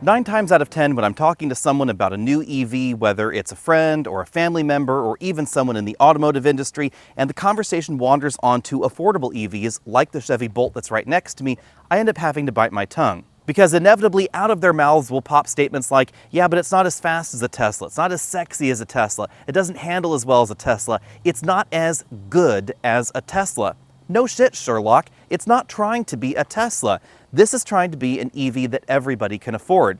9 times out of 10, when I'm talking to someone about a new EV, whether it's a friend or a family member or even someone in the automotive industry, and the conversation wanders onto affordable EVs like the Chevy Bolt that's right next to me, I end up having to bite my tongue. Because inevitably out of their mouths will pop statements like, yeah, but it's not as fast as a Tesla, it's not as sexy as a Tesla, it doesn't handle as well as a Tesla, it's not as good as a Tesla. No shit, Sherlock, it's not trying to be a Tesla. This is trying to be an EV that everybody can afford.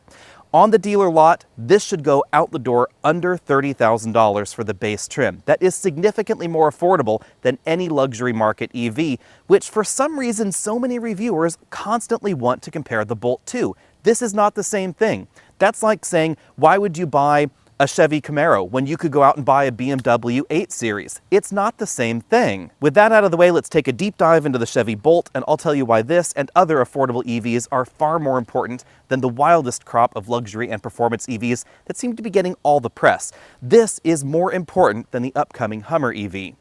On the dealer lot, this should go out the door under $30,000 for the base trim. That is significantly more affordable than any luxury market EV, which for some reason so many reviewers constantly want to compare the Bolt to. This is not the same thing. That's like saying, why would you buy a Chevy Camaro when you could go out and buy a BMW 8 Series? It's not the same thing. With that out of the way, let's take a deep dive into the Chevy Bolt, and I'll tell you why this and other affordable EVs are far more important than the wildest crop of luxury and performance EVs that seem to be getting all the press. This is more important than the upcoming Hummer EV.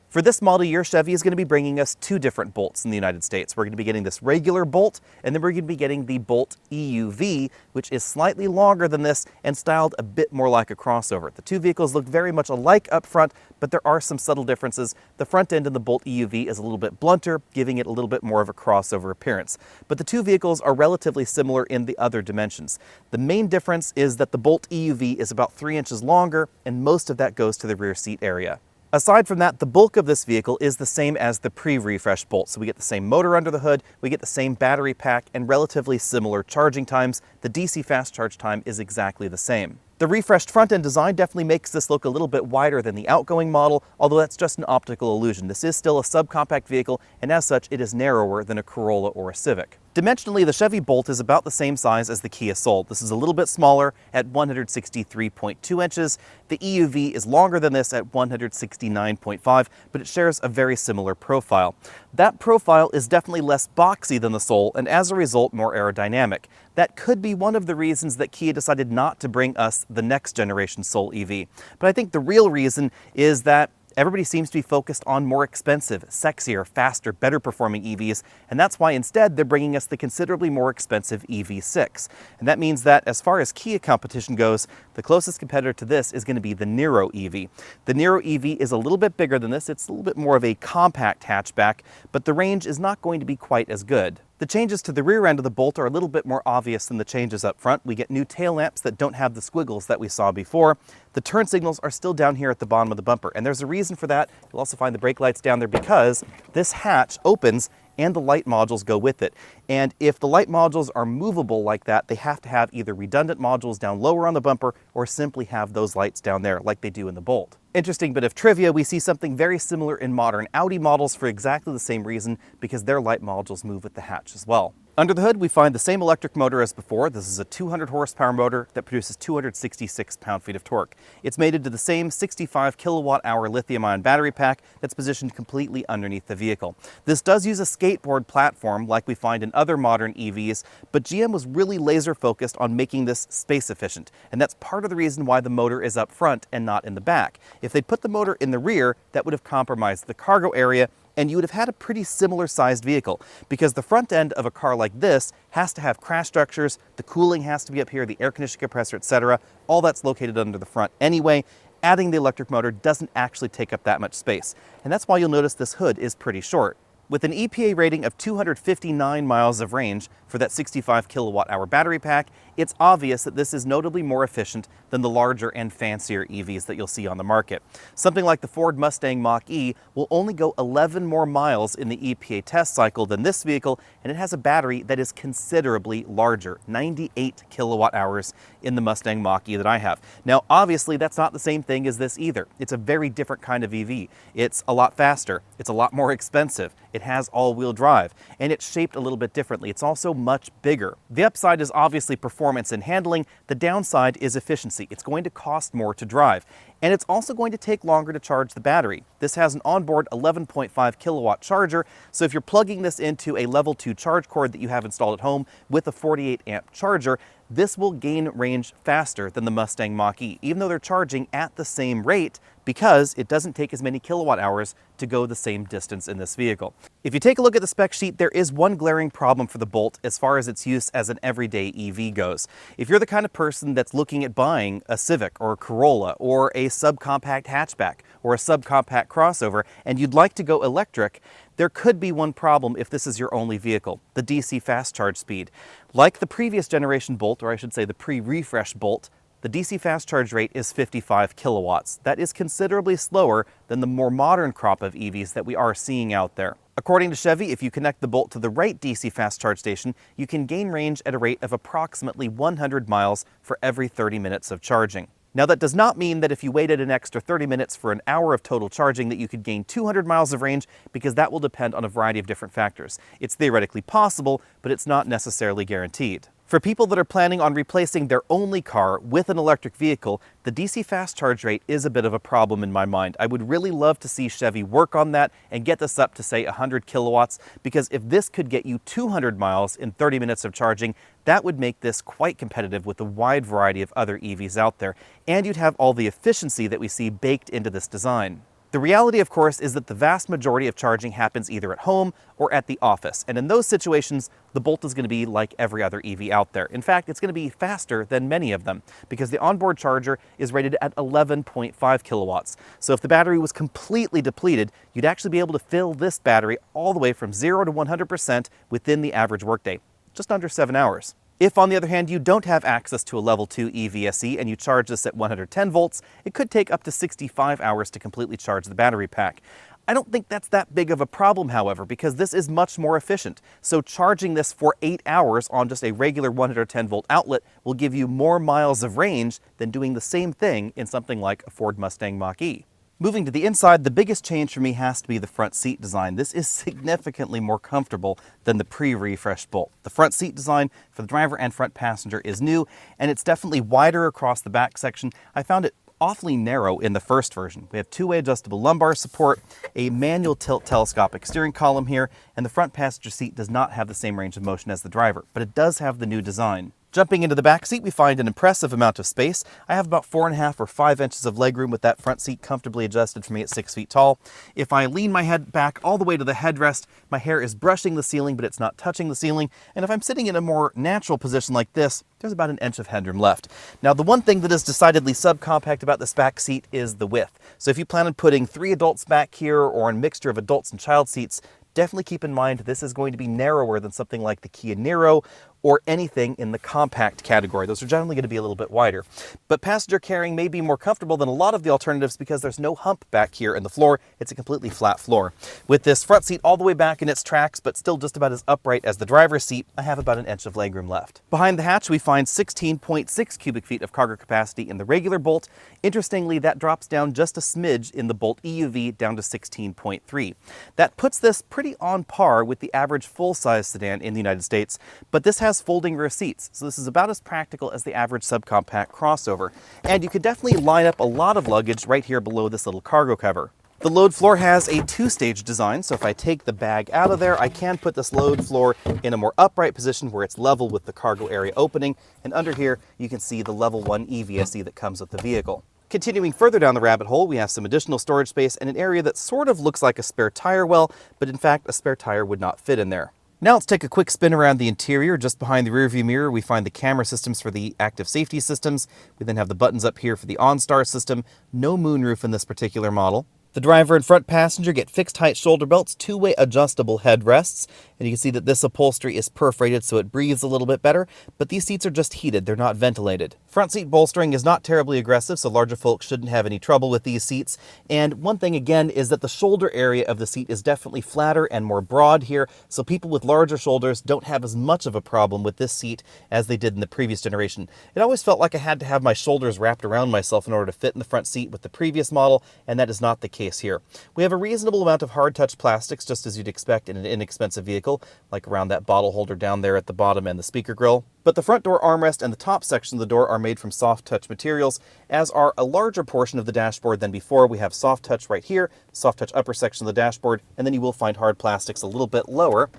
For this model year, Chevy is going to be bringing us 2 different Bolts in the United States. We're going to be getting this regular Bolt, and then we're going to be getting the Bolt EUV, which is slightly longer than this and styled a bit more like a crossover. The 2 vehicles look very much alike up front, but there are some subtle differences. The front end in the Bolt EUV is a little bit blunter, giving it a little bit more of a crossover appearance. But the 2 vehicles are relatively similar in the other dimensions. The main difference is that the Bolt EUV is about 3 inches longer, and most of that goes to the rear seat area. Aside from that, the bulk of this vehicle is the same as the pre-refresh Bolt. So we get the same motor under the hood, we get the same battery pack, and relatively similar charging times. The DC fast charge time is exactly the same. The refreshed front-end design definitely makes this look a little bit wider than the outgoing model, although that's just an optical illusion. This is still a subcompact vehicle, and as such, it is narrower than a Corolla or a Civic. Dimensionally, the Chevy Bolt is about the same size as the Kia Soul. This is a little bit smaller at 163.2 inches. The EUV is longer than this at 169.5, but it shares a very similar profile. That profile is definitely less boxy than the Soul, and as a result, more aerodynamic. That could be one of the reasons that Kia decided not to bring us the next generation Soul EV. But I think the real reason is that everybody seems to be focused on more expensive, sexier, faster, better performing EVs, and that's why instead they're bringing us the considerably more expensive EV6. And that means that as far as Kia competition goes, the closest competitor to this is going to be the Niro EV. The Niro EV is a little bit bigger than this. It's a little bit more of a compact hatchback, but the range is not going to be quite as good. The changes to the rear end of the Bolt are a little bit more obvious than the changes up front. We get new tail lamps that don't have the squiggles that we saw before. The turn signals are still down here at the bottom of the bumper, and there's a reason for that. You'll also find the brake lights down there because this hatch opens and the light modules go with it. And if the light modules are movable like that, they have to have either redundant modules down lower on the bumper or simply have those lights down there like they do in the Bolt. Interesting bit of trivia, we see something very similar in modern Audi models for exactly the same reason, because their light modules move with the hatch as well. Under the hood, we find the same electric motor as before. This is a 200 horsepower motor that produces 266 pound-feet of torque. It's mated to the same 65 kilowatt-hour lithium-ion battery pack that's positioned completely underneath the vehicle. This does use a skateboard platform like we find in other modern EVs, but GM was really laser-focused on making this space-efficient, and that's part of the reason why the motor is up front and not in the back. If they'd put the motor in the rear, that would have compromised the cargo area, and you would have had a pretty similar sized vehicle, because the front end of a car like this has to have crash structures, the cooling has to be up here, the air conditioning compressor, etc. All that's located under the front anyway. Adding the electric motor doesn't actually take up that much space, and that's why you'll notice this hood is pretty short. With an EPA rating of 259 miles of range for that 65 kilowatt-hour battery pack, it's obvious that this is notably more efficient than the larger and fancier EVs that you'll see on the market. Something like the Ford Mustang Mach-E will only go 11 more miles in the EPA test cycle than this vehicle, and it has a battery that is considerably larger, 98 kilowatt-hours in the Mustang Mach-E that I have. Now, obviously, that's not the same thing as this either. It's a very different kind of EV. It's a lot faster, it's a lot more expensive, it has all-wheel drive, and it's shaped a little bit differently. It's also much bigger. The upside is obviously performance and handling. The downside is efficiency. It's going to cost more to drive. And it's also going to take longer to charge the battery. This has an onboard 11.5 kilowatt charger, so if you're plugging this into a level 2 charge cord that you have installed at home with a 48 amp charger, this will gain range faster than the Mustang Mach-E, even though they're charging at the same rate, because it doesn't take as many kilowatt hours to go the same distance in this vehicle. If you take a look at the spec sheet, there is one glaring problem for the Bolt as far as its use as an everyday EV goes. If you're the kind of person that's looking at buying a Civic or a Corolla or a subcompact hatchback or a subcompact crossover and you'd like to go electric, there could be one problem if this is your only vehicle: the DC fast charge speed. Like the previous generation Bolt, or I should say the pre-refresh Bolt, the DC fast charge rate is 55 kilowatts. That is considerably slower than the more modern crop of EVs that we are seeing out there. According to Chevy, if you connect the Bolt to the right DC fast charge station, you can gain range at a rate of approximately 100 miles for every 30 minutes of charging. Now, that does not mean that if you waited an extra 30 minutes for an hour of total charging that you could gain 200 miles of range, because that will depend on a variety of different factors. It's theoretically possible, but it's not necessarily guaranteed. For people that are planning on replacing their only car with an electric vehicle, the DC fast charge rate is a bit of a problem in my mind. I would really love to see Chevy work on that and get this up to, say, 100 kilowatts, because if this could get you 200 miles in 30 minutes of charging, that would make this quite competitive with a wide variety of other EVs out there, and you'd have all the efficiency that we see baked into this design. The reality, of course, is that the vast majority of charging happens either at home or at the office, and in those situations, the Bolt is going to be like every other EV out there. In fact, it's going to be faster than many of them, because the onboard charger is rated at 11.5 kilowatts. So if the battery was completely depleted, you'd actually be able to fill this battery all the way from 0 to 100% within the average workday, just under 7 hours. If, on the other hand, you don't have access to a level 2 EVSE and you charge this at 110 volts, it could take up to 65 hours to completely charge the battery pack. I don't think that's that big of a problem, however, because this is much more efficient. So charging this for 8 hours on just a regular 110 volt outlet will give you more miles of range than doing the same thing in something like a Ford Mustang Mach-E. Moving to the inside, the biggest change for me has to be the front seat design. This is significantly more comfortable than the pre-refresh Bolt. The front seat design for the driver and front passenger is new, and it's definitely wider across the back section. I found it awfully narrow in the first version. We have two-way adjustable lumbar support, a manual tilt telescopic steering column here, and the front passenger seat does not have the same range of motion as the driver, but it does have the new design. Jumping into the back seat, we find an impressive amount of space. I have about 4.5 or 5 inches of legroom with that front seat comfortably adjusted for me at 6 feet tall. If I lean my head back all the way to the headrest, my hair is brushing the ceiling, but it's not touching the ceiling. And if I'm sitting in a more natural position like this, there's about 1 inch of headroom left. Now, the one thing that is decidedly subcompact about this back seat is the width. So if you plan on putting 3 adults back here or a mixture of adults and child seats, definitely keep in mind this is going to be narrower than something like the Kia Niro or anything in the compact category. Those are generally going to be a little bit wider. But passenger carrying may be more comfortable than a lot of the alternatives because there's no hump back here in the floor. It's a completely flat floor. With this front seat all the way back in its tracks, but still just about as upright as the driver's seat, I have about 1 inch of legroom left. Behind the hatch, we find 16.6 cubic feet of cargo capacity in the regular Bolt. Interestingly, that drops down just a smidge in the Bolt EUV down to 16.3. That puts this pretty on par with the average full-size sedan in the United States, but this has folding rear seats, so this is about as practical as the average subcompact crossover. And you could definitely line up a lot of luggage right here below this little cargo cover. The load floor has a 2-stage design, so if I take the bag out of there, I can put this load floor in a more upright position where it's level with the cargo area opening, and under here you can see the level 1 EVSE that comes with the vehicle. Continuing further down the rabbit hole, we have some additional storage space and an area that sort of looks like a spare tire well, but in fact a spare tire would not fit in there. Now let's take a quick spin around the interior. Just behind the rearview mirror, we find the camera systems for the active safety systems. We then have the buttons up here for the OnStar system. No moonroof in this particular model. The driver and front passenger get fixed height shoulder belts, 2-way adjustable headrests, and you can see that this upholstery is perforated so it breathes a little bit better, but these seats are just heated, they're not ventilated. Front seat bolstering is not terribly aggressive, so larger folks shouldn't have any trouble with these seats. And one thing again is that the shoulder area of the seat is definitely flatter and more broad here, so people with larger shoulders don't have as much of a problem with this seat as they did in the previous generation. It always felt like I had to have my shoulders wrapped around myself in order to fit in the front seat with the previous model, and that is not the case case here. We have a reasonable amount of hard touch plastics, just as you'd expect in an inexpensive vehicle, like around that bottle holder down there at the bottom and the speaker grill. But the front door armrest and the top section of the door are made from soft touch materials, as are a larger portion of the dashboard than before. We have soft touch right here, soft touch upper section of the dashboard, and then you will find hard plastics a little bit lower.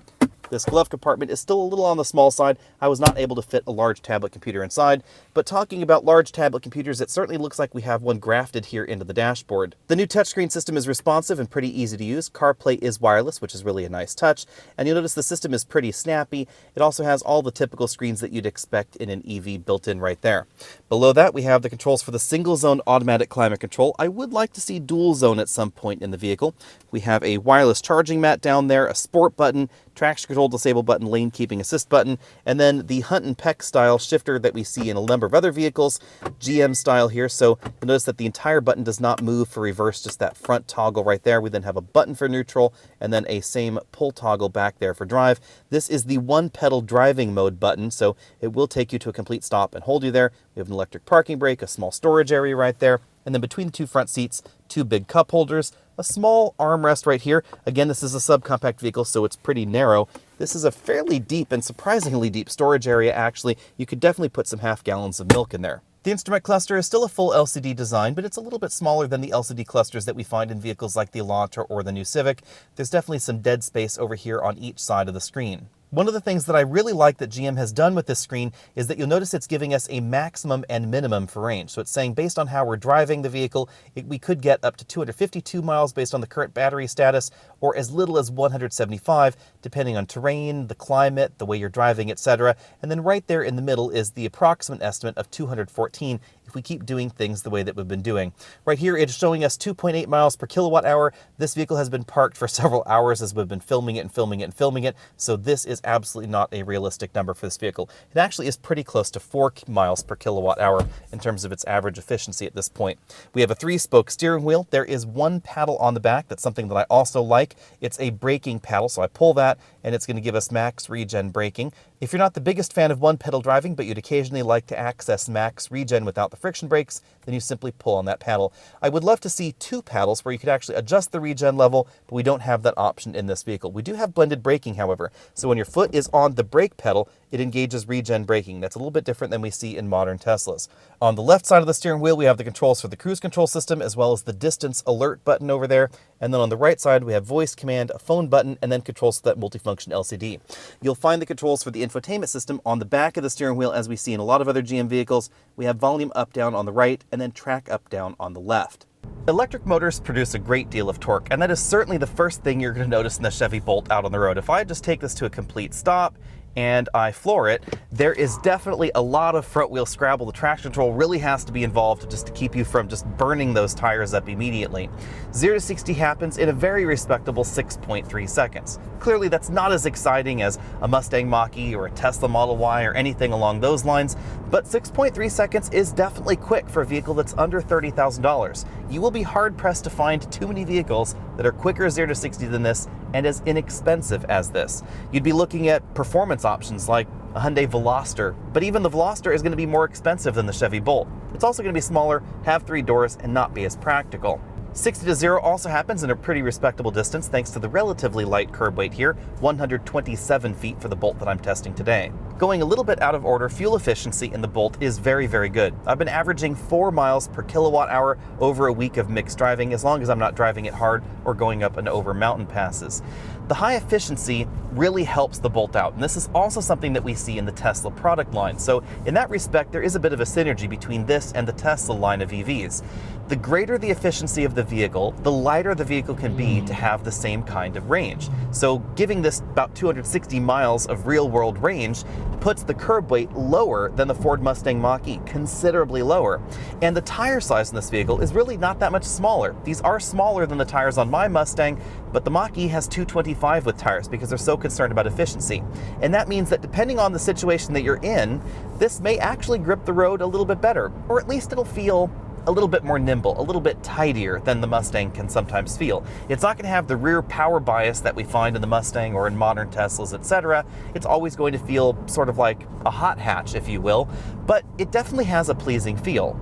This glove compartment is still a little on the small side. I was not able to fit a large tablet computer inside, but talking about large tablet computers, it certainly looks like we have one grafted here into the dashboard. The new touchscreen system is responsive and pretty easy to use. CarPlay is wireless, which is really a nice touch, and you'll notice the system is pretty snappy. It also has all the typical screens that you'd expect in an EV built in right there. Below that, we have the controls for the single zone automatic climate control. I would like to see dual zone at some point in the vehicle. We have a wireless charging mat down there, a sport button, traction control disable button, lane keeping assist button, and then the hunt and peck style shifter that we see in a number of other vehicles, GM style here. So you'll notice that the entire button does not move for reverse, just that front toggle right there. We then have a button for neutral and then a same pull toggle back there for drive. This is the one pedal driving mode button, so it will take you to a complete stop and hold you there. We have an electric parking brake, a small storage area right there, and then between the two front seats, two big cup holders, a small armrest right here. Again, this is a subcompact vehicle, so it's pretty narrow. This is a fairly deep and surprisingly deep storage area, actually. You could definitely put some half gallons of milk in there. The instrument cluster is still a full LCD design, but it's a little bit smaller than the LCD clusters that we find in vehicles like the Alot or the new Civic. There's definitely some dead space over here on each side of the screen. One of the things that I really like that GM has done with this screen is that you'll notice it's giving us a maximum and minimum for range. So it's saying based on how we're driving the vehicle, we could get up to 252 miles based on the current battery status, or as little as 175, depending on terrain, the climate, the way you're driving, etc. And then right there in the middle is the approximate estimate of 214 if we keep doing things the way that we've been doing. Right here, it's showing us 2.8 miles per kilowatt hour. This vehicle has been parked for several hours as we've been filming it and filming it and filming it. So this is absolutely not a realistic number for this vehicle. It actually is pretty close to 4 miles per kilowatt hour in terms of its average efficiency at this point. We have a 3-spoke steering wheel. There is one paddle on the back. That's something that I also like. It's a braking paddle, so I pull that and it's going to give us max regen braking. If you're not the biggest fan of one pedal driving, but you'd occasionally like to access max regen without the friction brakes, then you simply pull on that paddle. I would love to see 2 paddles where you could actually adjust the regen level, but we don't have that option in this vehicle. We do have blended braking, however. So when your foot is on the brake pedal, it engages regen braking. That's a little bit different than we see in modern Teslas. On the left side of the steering wheel, we have the controls for the cruise control system, as well as the distance alert button over there. And then on the right side, we have voice command, a phone button, and then controls for that multifunction LCD. You'll find the controls for the infotainment system on the back of the steering wheel, as we see in a lot of other GM vehicles. We have volume up, down on the right, and then track up, down on the left. Electric motors produce a great deal of torque, and that is certainly the first thing you're going to notice in the Chevy Bolt out on the road. If I just take this to a complete stop and I floor it, there is definitely a lot of front wheel scrabble. The traction control really has to be involved just to keep you from just burning those tires up immediately. 0 to 60 happens in a very respectable 6.3 seconds. Clearly that's not as exciting as a Mustang Mach-E or a Tesla Model Y or anything along those lines, but 6.3 seconds is definitely quick for a vehicle that's under $30,000. You will be hard pressed to find too many vehicles that are quicker 0 to 60 than this and as inexpensive as this. You'd be looking at performance options like a Hyundai Veloster, but even the Veloster is going to be more expensive than the Chevy Bolt. It's also going to be smaller, have 3 doors, and not be as practical. 60 to 0 also happens in a pretty respectable distance thanks to the relatively light curb weight here, 127 feet for the Bolt that I'm testing today. Going a little bit out of order, fuel efficiency in the Bolt is very, very good. I've been averaging 4 miles per kilowatt hour over a week of mixed driving, as long as I'm not driving it hard or going up and over mountain passes. The high efficiency really helps the Bolt out, and this is also something that we see in the Tesla product line. So in that respect, there is a bit of a synergy between this and the Tesla line of EVs. The greater the efficiency of the vehicle, the lighter the vehicle can be to have the same kind of range. So giving this about 260 miles of real-world range puts the curb weight lower than the Ford Mustang Mach-E, considerably lower. And the tire size in this vehicle is really not that much smaller. These are smaller than the tires on my Mustang, but the Mach-E has 225 with tires because they're so concerned about efficiency. And that means that depending on the situation that you're in, this may actually grip the road a little bit better, or at least it'll feel a little bit more nimble, a little bit tidier than the Mustang can sometimes feel. It's not going to have the rear power bias that we find in the Mustang or in modern Teslas, etc. It's always going to feel sort of like a hot hatch, if you will, but it definitely has a pleasing feel.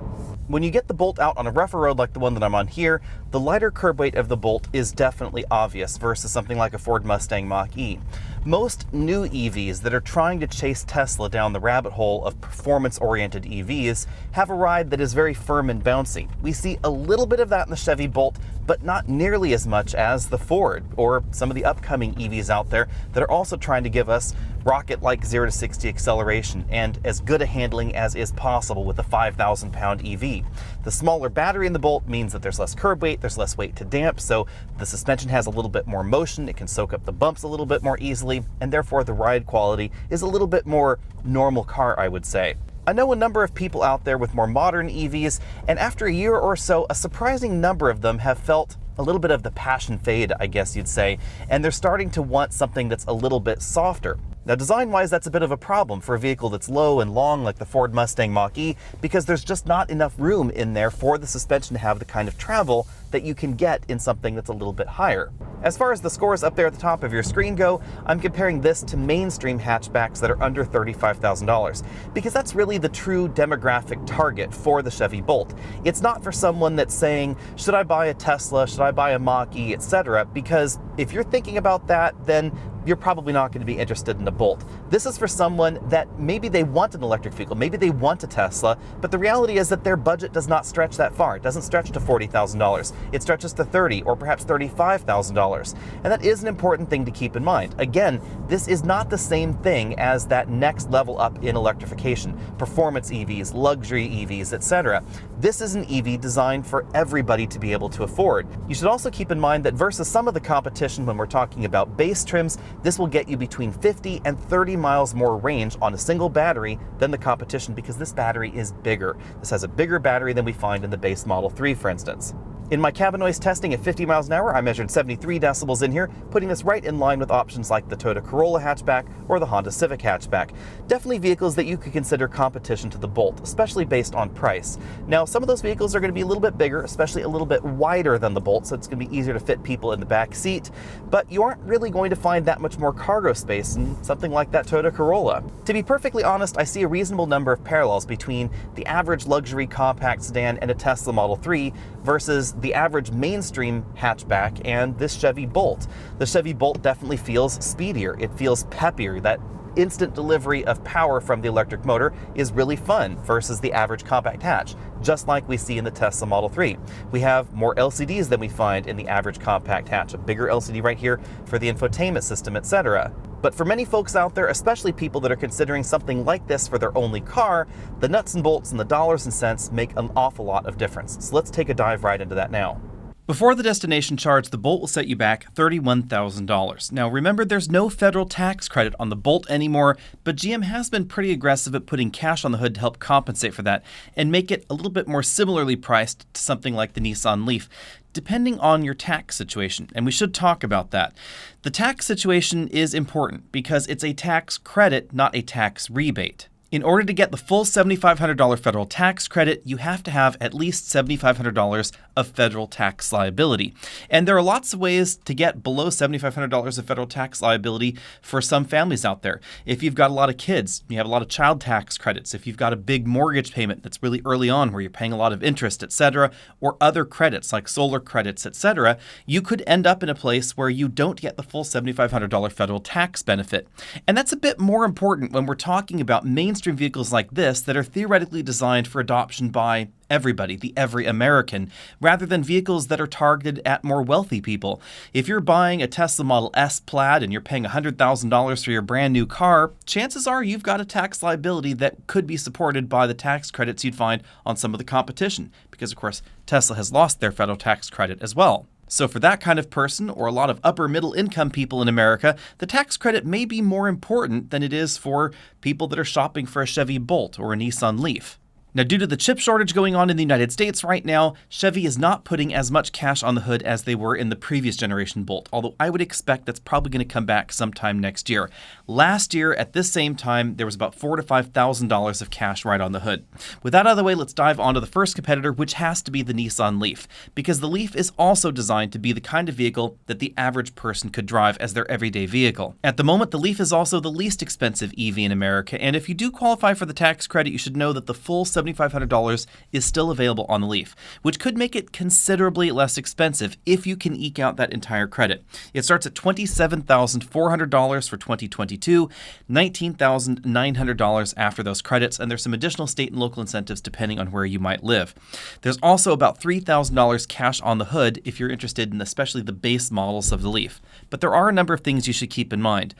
When you get the Bolt out on a rougher road like the one that I'm on here, the lighter curb weight of the Bolt is definitely obvious versus something like a Ford Mustang Mach-E. Most new EVs that are trying to chase Tesla down the rabbit hole of performance-oriented EVs have a ride that is very firm and bouncy. We see a little bit of that in the Chevy Bolt, but not nearly as much as the Ford or some of the upcoming EVs out there that are also trying to give us rocket-like 0 to 60 acceleration and as good a handling as is possible with a 5,000-pound EV. The smaller battery in the Bolt means that there's less curb weight, there's less weight to damp, so the suspension has a little bit more motion, it can soak up the bumps a little bit more easily, and therefore the ride quality is a little bit more normal car, I would say. I know a number of people out there with more modern EVs, and after a year or so, a surprising number of them have felt a little bit of the passion fade, I guess you'd say, and they're starting to want something that's a little bit softer. Now, design-wise, that's a bit of a problem for a vehicle that's low and long like the Ford Mustang Mach-E because there's just not enough room in there for the suspension to have the kind of travel that you can get in something that's a little bit higher. As far as the scores up there at the top of your screen go, I'm comparing this to mainstream hatchbacks that are under $35,000 because that's really the true demographic target for the Chevy Bolt. It's not for someone that's saying, should I buy a Tesla, should I buy a Mach-E, etc., because if you're thinking about that, then you're probably not going to be interested in a Bolt. This is for someone that maybe they want an electric vehicle, maybe they want a Tesla, but the reality is that their budget does not stretch that far. It doesn't stretch to $40,000. It stretches to $30,000 or perhaps $35,000. And that is an important thing to keep in mind. Again, this is not the same thing as that next level up in electrification, performance EVs, luxury EVs, etc. This is an EV designed for everybody to be able to afford. You should also keep in mind that versus some of the competition when we're talking about base trims, this will get you between 50 and 30 miles more range on a single battery than the competition because this battery is bigger. This has a bigger battery than we find in the base Model 3, for instance. In my cabin noise testing at 50 miles an hour, I measured 73 decibels in here, putting this right in line with options like the Toyota Corolla hatchback or the Honda Civic hatchback. Definitely vehicles that you could consider competition to the Bolt, especially based on price. Now, some of those vehicles are going to be a little bit bigger, especially a little bit wider than the Bolt, so it's going to be easier to fit people in the back seat, but you aren't really going to find that much more cargo space in something like that Toyota Corolla. To be perfectly honest, I see a reasonable number of parallels between the average luxury compact sedan and a Tesla Model 3 versus the average mainstream hatchback and this Chevy Bolt. The Chevy Bolt definitely feels speedier. It feels peppier. That instant delivery of power from the electric motor is really fun versus the average compact hatch, just like we see in the Tesla Model 3. We have more LCDs than we find in the average compact hatch, a bigger LCD right here for the infotainment system, etc. But for many folks out there, especially people that are considering something like this for their only car, the nuts and bolts and the dollars and cents make an awful lot of difference. So let's take a dive right into that now. Before the destination charge, the Bolt will set you back $31,000. Now remember, there's no federal tax credit on the Bolt anymore, but GM has been pretty aggressive at putting cash on the hood to help compensate for that and make it a little bit more similarly priced to something like the Nissan Leaf, depending on your tax situation, and we should talk about that. The tax situation is important because it's a tax credit, not a tax rebate. In order to get the full $7,500 federal tax credit, you have to have at least $7,500 of federal tax liability. And there are lots of ways to get below $7,500 of federal tax liability for some families out there. If you've got a lot of kids, you have a lot of child tax credits. If you've got a big mortgage payment that's really early on where you're paying a lot of interest, etc., or other credits like solar credits, etc., you could end up in a place where you don't get the full $7,500 federal tax benefit. And that's a bit more important when we're talking about mainstream vehicles like this that are theoretically designed for adoption by everybody, the every American, rather than vehicles that are targeted at more wealthy people. If you're buying a Tesla Model S Plaid and you're paying $100,000 for your brand new car, chances are you've got a tax liability that could be supported by the tax credits you'd find on some of the competition, because of course Tesla has lost their federal tax credit as well. So for that kind of person, or a lot of upper middle income people in America, the tax credit may be more important than it is for people that are shopping for a Chevy Bolt or a Nissan Leaf. Now, due to the chip shortage going on in the United States right now, Chevy is not putting as much cash on the hood as they were in the previous generation Bolt, although I would expect that's probably going to come back sometime next year. Last year, at this same time, there was about $4,000 to $5,000 of cash right on the hood. With that out of the way, let's dive onto the first competitor, which has to be the Nissan Leaf, because the Leaf is also designed to be the kind of vehicle that the average person could drive as their everyday vehicle. At the moment, the Leaf is also the least expensive EV in America, and if you do qualify for the tax credit, you should know that the full $7,500 is still available on the Leaf, which could make it considerably less expensive if you can eke out that entire credit. It starts at $27,400 for 2022, $19,900 after those credits, and there's some additional state and local incentives depending on where you might live. There's also about $3,000 cash on the hood if you're interested in especially the base models of the Leaf. But there are a number of things you should keep in mind.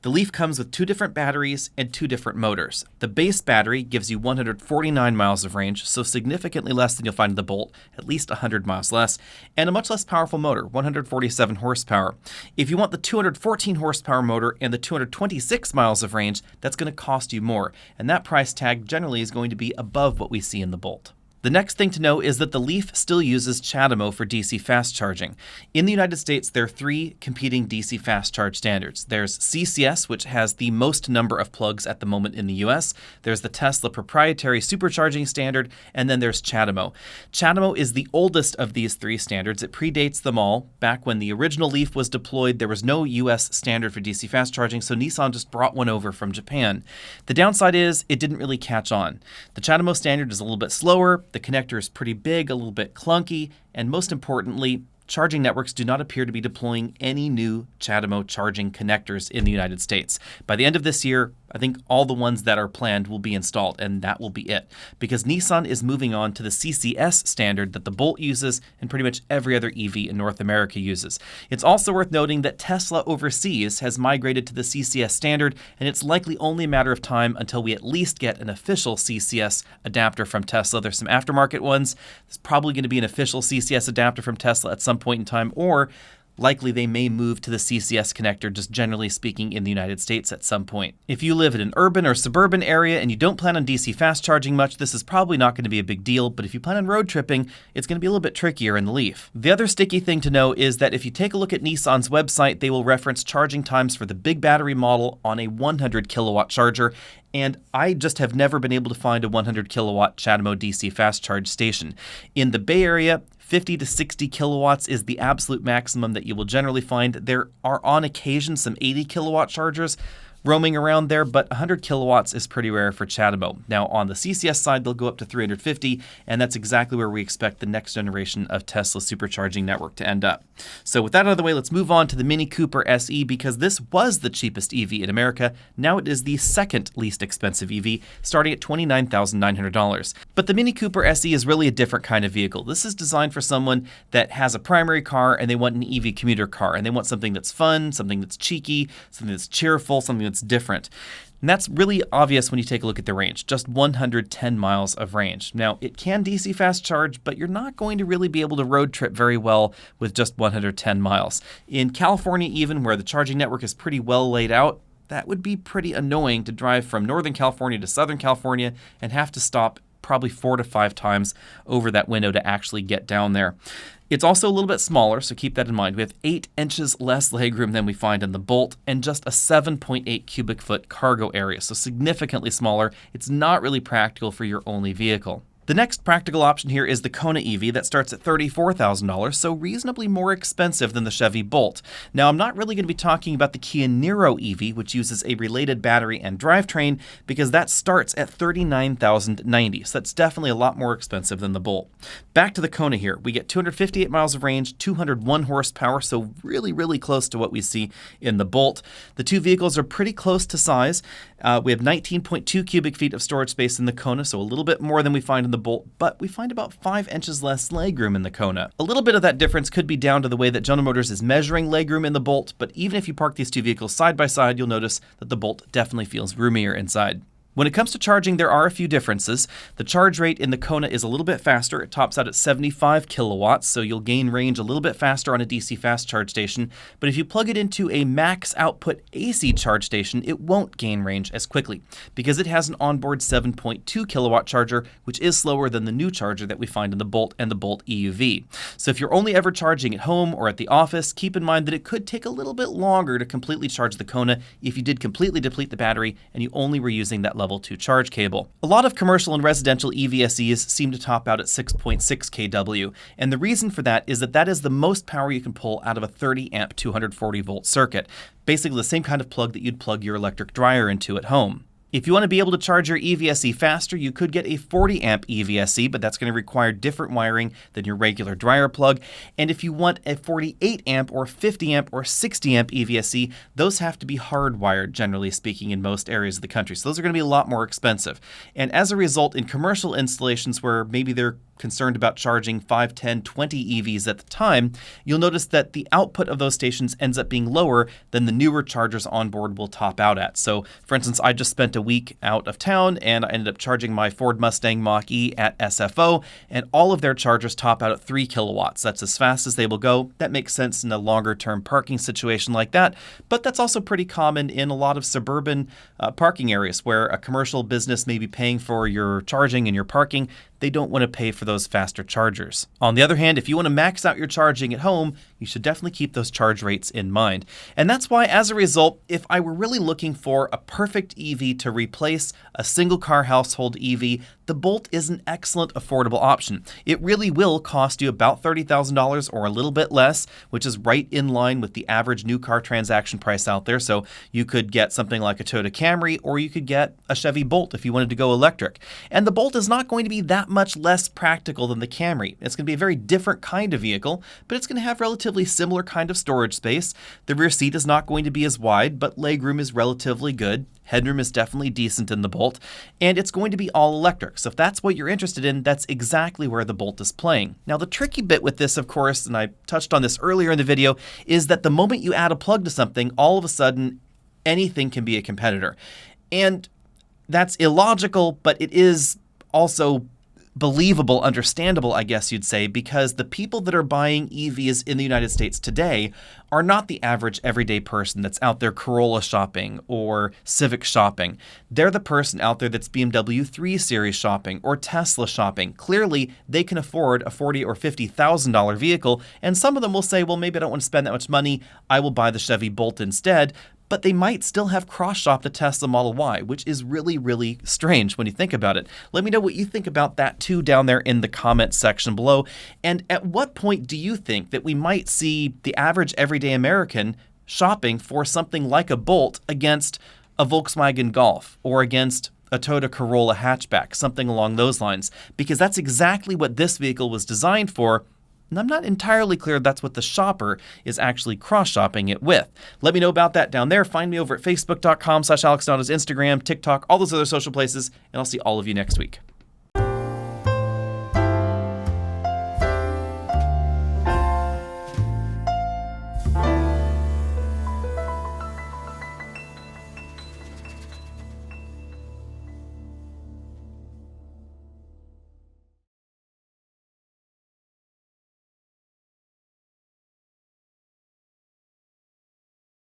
The Leaf comes with 2 different batteries and 2 different motors. The base battery gives you 149 miles of range, so significantly less than you'll find in the Bolt, at least 100 miles less, and a much less powerful motor, 147 horsepower. If you want the 214 horsepower motor and the 226 miles of range, that's going to cost you more, and that price tag generally is going to be above what we see in the Bolt. The next thing to know is that the Leaf still uses CHAdeMO for DC fast charging. In the United States, there are 3 competing DC fast charge standards. There's CCS, which has the most number of plugs at the moment in the US. There's the Tesla proprietary supercharging standard, and then there's CHAdeMO. CHAdeMO is the oldest of these 3 standards. It predates them all. Back when the original Leaf was deployed, there was no US standard for DC fast charging, so Nissan just brought one over from Japan. The downside is it didn't really catch on. The CHAdeMO standard is a little bit slower. The connector is pretty big, a little bit clunky, and most importantly, charging networks do not appear to be deploying any new CHAdeMO charging connectors in the United States. By the end of this year, I think all the ones that are planned will be installed, and that will be it. Because Nissan is moving on to the CCS standard that the Bolt uses and pretty much every other EV in North America uses. It's also worth noting that Tesla overseas has migrated to the CCS standard, and it's likely only a matter of time until we at least get an official CCS adapter from Tesla. There's some aftermarket ones. There's probably going to be an official CCS adapter from Tesla at some point in time, or likely they may move to the CCS connector, just generally speaking, in the United States at some point. If you live in an urban or suburban area and you don't plan on DC fast charging much, this is probably not going to be a big deal, but if you plan on road tripping, it's going to be a little bit trickier in the Leaf. The other sticky thing to know is that if you take a look at Nissan's website, they will reference charging times for the big battery model on a 100 kilowatt charger, and I just have never been able to find a 100 kilowatt CHAdeMO DC fast charge station. In the Bay Area, 50 to 60 kilowatts is the absolute maximum that you will generally find. There are on occasion some 80 kilowatt chargers roaming around there, but 100 kilowatts is pretty rare for CHAdeMO. Now, on the CCS side, they'll go up to 350, and that's exactly where we expect the next generation of Tesla supercharging network to end up. So with that out of the way, let's move on to the Mini Cooper SE, because this was the cheapest EV in America. Now it is the second least expensive EV, starting at $29,900. But the Mini Cooper SE is really a different kind of vehicle. This is designed for someone that has a primary car and they want an EV commuter car, and they want something that's fun, something that's cheeky, something that's cheerful, something that's different. And that's really obvious when you take a look at the range, just 110 miles of range. Now, it can DC fast charge, but you're not going to really be able to road trip very well with just 110 miles. In California, even where the charging network is pretty well laid out, that would be pretty annoying to drive from Northern California to Southern California and have to stop probably 4 to 5 times over that window to actually get down there. It's also a little bit smaller, so keep that in mind. We have 8 inches less legroom than we find in the Bolt and just a 7.8 cubic foot cargo area, so significantly smaller. It's not really practical for your only vehicle. The next practical option here is the Kona EV that starts at $34,000, so reasonably more expensive than the Chevy Bolt. Now, I'm not really going to be talking about the Kia Niro EV, which uses a related battery and drivetrain, because that starts at $39,090, so that's definitely a lot more expensive than the Bolt. Back to the Kona here. We get 258 miles of range, 201 horsepower, so really, really close to what we see in the Bolt. The two vehicles are pretty close to size. We have 19.2 cubic feet of storage space in the Kona, so a little bit more than we find in the Bolt, but we find about 5 inches less legroom in the Kona. A little bit of that difference could be down to the way that General Motors is measuring legroom in the Bolt, but even if you park these two vehicles side by side, you'll notice that the Bolt definitely feels roomier inside. When it comes to charging, there are a few differences. The charge rate in the Kona is a little bit faster. It tops out at 75 kilowatts, so you'll gain range a little bit faster on a DC fast charge station. But if you plug it into a max output AC charge station, it won't gain range as quickly because it has an onboard 7.2 kilowatt charger, which is slower than the new charger that we find in the Bolt and the Bolt EUV. So if you're only ever charging at home or at the office, keep in mind that it could take a little bit longer to completely charge the Kona if you did completely deplete the battery and you only were using that level 2 charge cable. A lot of commercial and residential EVSEs seem to top out at 6.6 kW, and the reason for that is that that is the most power you can pull out of a 30 amp 240 volt circuit, basically the same kind of plug that you'd plug your electric dryer into at home. If you want to be able to charge your EVSE faster, you could get a 40 amp EVSE, but that's going to require different wiring than your regular dryer plug. And if you want a 48 amp or 50 amp or 60 amp EVSE, those have to be hardwired, generally speaking, in most areas of the country. So those are going to be a lot more expensive. And as a result, in commercial installations where maybe they're concerned about charging 5, 10, 20 EVs at the time, you'll notice that the output of those stations ends up being lower than the newer chargers on board will top out at. So, for instance, I just spent a week out of town and I ended up charging my Ford Mustang Mach-E at SFO, and all of their chargers top out at 3 kilowatts. That's as fast as they will go. That makes sense in a longer-term parking situation like that, but that's also pretty common in a lot of suburban parking areas where a commercial business may be paying for your charging and your parking. They don't want to pay for those faster chargers. On the other hand, if you want to max out your charging at home, you should definitely keep those charge rates in mind. And that's why, as a result, if I were really looking for a perfect EV to replace a single car household EV, the Bolt is an excellent affordable option. It really will cost you about $30,000 or a little bit less, which is right in line with the average new car transaction price out there. So you could get something like a Toyota Camry, or you could get a Chevy Bolt if you wanted to go electric. And the Bolt is not going to be that much less practical than the Camry. It's going to be a very different kind of vehicle, but it's going to have relatively similar kind of storage space. The rear seat is not going to be as wide, but legroom is relatively good. Headroom is definitely decent in the Bolt, and it's going to be all electric. So if that's what you're interested in, that's exactly where the Bolt is playing. Now, the tricky bit with this, of course, and I touched on this earlier in the video, is that the moment you add a plug to something, all of a sudden, anything can be a competitor. And that's illogical, but it is also believable, understandable, I guess you'd say, because the people that are buying EVs in the United States today are not the average everyday person that's out there Corolla shopping or Civic shopping. They're the person out there that's BMW 3 Series shopping or Tesla shopping. Clearly, they can afford a $40,000 or $50,000 vehicle, and some of them will say, well, maybe I don't want to spend that much money. I will buy the Chevy Bolt instead. But they might still have cross-shopped a Tesla Model Y, which is really, really strange when you think about it. Let me know what you think about that too down there in the comments section below. And at what point do you think that we might see the average everyday American shopping for something like a Bolt against a Volkswagen Golf or against a Toyota Corolla hatchback, something along those lines? Because that's exactly what this vehicle was designed for. And I'm not entirely clear that's what the shopper is actually cross-shopping it with. Let me know about that down there. Find me over at facebook.com/AlexDonno's, Instagram, TikTok, all those other social places, and I'll see all of you next week.